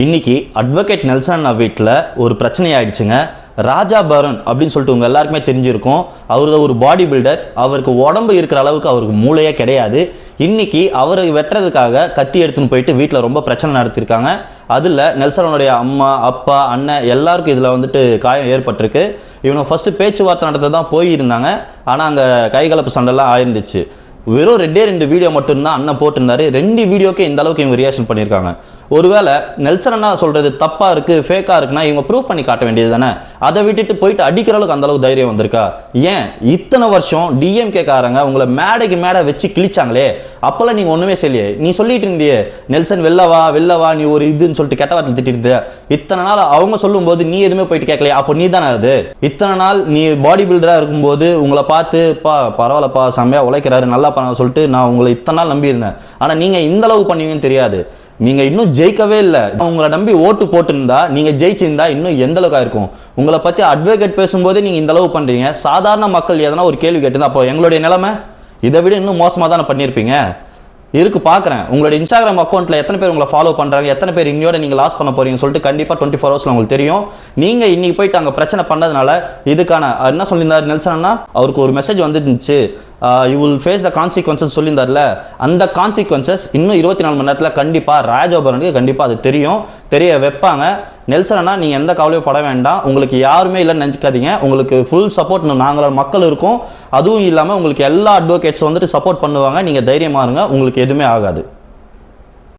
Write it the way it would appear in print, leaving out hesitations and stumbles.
இன்னைக்கு advocate Nelson வீட்டில் ஒரு பிரச்சனை ஆயிடுச்சுங்க. ராஜா பரன் அப்படின்னு சொல்லிட்டு உங்கள் எல்லாருக்குமே தெரிஞ்சிருக்கும். அவர் ஒரு பாடி பில்டர். அவருக்கு உடம்பு இருக்கிற அளவுக்கு அவருக்கு மூளையே கிடையாது. இன்னைக்கு அவரை வெட்டுறதுக்காக கத்தி எடுத்துன்னு போயிட்டு வீட்டில் ரொம்ப பிரச்சனை நடத்திருக்காங்க. அதில் நெல்சனுடைய அம்மா, அப்பா, அண்ணன் எல்லாருக்கும் இதில் காயம் ஏற்பட்டிருக்கு. இவங்க ஃபஸ்ட்டு பேச்சுவார்த்தை நடத்த தான் போயிருந்தாங்க. ஆனால் அங்கே கைகலப்பு சண்டைலாம் ஆயிருந்துச்சு. வெறும் 2 வீடியோ மட்டும்தான் அண்ணன் போட்டிருந்தாரு. 2 வீடியோக்கே இந்த அளவுக்கு இவங்க ரியாக்ஷன் பண்ணியிருக்காங்க. ஒருவேளை நெல்சன் அண்ணா சொல்றது தப்பா இருக்கு, ஃபேக்கா இருக்குன்னா இவங்க ப்ரூவ் பண்ணி காட்ட வேண்டியது தானே. அதை விட்டுட்டு போயிட்டு அடிக்கிற அளவுக்கு அந்த அளவுக்கு தைரியம் வந்திருக்கா? ஏன் இத்தனை வருஷம் டிஎம்கே காரங்க உங்களை மேடைக்கு மேடை வச்சு கிழிச்சாங்களே, அப்பெல்லாம் நீங்க ஒண்ணுமே செய்யலையே. நீ சொல்லிட்டு இருந்தியே நெல்சன் வெள்ளவா நீ ஒரு இதுன்னு சொல்லிட்டு கெட்ட வார்த்தை திட்டிருந்த. இத்தனை நாள் அவங்க சொல்லும் போது நீ எதுவுமே போயிட்டு கேட்கலையே, அப்போ நீ தானே அது? இத்தனை நாள் நீ பாடி பில்டரா இருக்கும்போது உங்களை பார்த்து பரவாயில்லப்பா செம்மையா உழைக்கிறாரு நல்லா பண்ண சொல்லிட்டு நான் உங்களை இத்தனை நாள் நம்பியிருந்தேன். ஆனா நீங்க இந்த அளவு பண்ணுவீங்கன்னு தெரியாது. நீங்க இன்னும் ஜெயிக்கவே இல்லை. உங்களை நம்பி ஓட்டு போட்டுருந்தா நீங்க ஜெயிச்சிருந்தா இன்னும் எந்த அளவுக்கு இருக்கும். உங்களை பத்தி அட்வொகேட் பேசும்போது நீங்க இந்த அளவு பண்றீங்க. சாதாரண மக்கள் எதனா ஒரு கேள்வி கேட்டிருந்தா அப்போ எங்களுடைய நிலைமை இதை விட இன்னும் மோசமா தானே பண்ணியிருப்பீங்க. இருக்கு பார்க்குறேன். உங்களோட இன்ஸ்டாகிராம் அக்கௌண்ட்டில் எத்தனை பேர் உங்களை ஃபாலோ பண்ணுறாங்க, எத்தனை பேர் இன்னையோட நீங்கள் லாஸ் பண்ண போறீங்கன்னு சொல்லிட்டு கண்டிப்பாக 24 ஹவர்ஸில் உங்களுக்கு தெரியும். நீங்கள் இன்னைக்கு போயிட்டு அங்கே பிரச்சனை பண்ணதுனால இதுக்கான என்ன சொல்லியிருந்தார் நெல்சன்னா, அவருக்கு ஒரு மெசேஜ் வந்துருந்துச்சு. You will face the consequences சொல்லியிருந்தார்ல. அந்த கான்சிக்வன்சஸ் இன்னும் 24 மணி நேரத்தில் கண்டிப்பாக ராஜபரனுக்கு கண்டிப்பாக அது தெரிய வைப்பாங்க. நெல்சன்னா நீங்கள் எந்த கவலையும் பட வேண்டாம். உங்களுக்கு யாருமே இல்லைன்னு நினச்சிக்காதீங்க. உங்களுக்கு ஃபுல் சப்போர்ட் நாங்கள் மக்கள் இருக்கோம். அதுவும் இல்லாமல் உங்களுக்கு எல்லா அட்வொகேட்ஸ் சப்போர்ட் பண்ணுவாங்க. நீங்கள் தைரியமாக இருங்க, உங்களுக்கு எதுவுமே ஆகாது.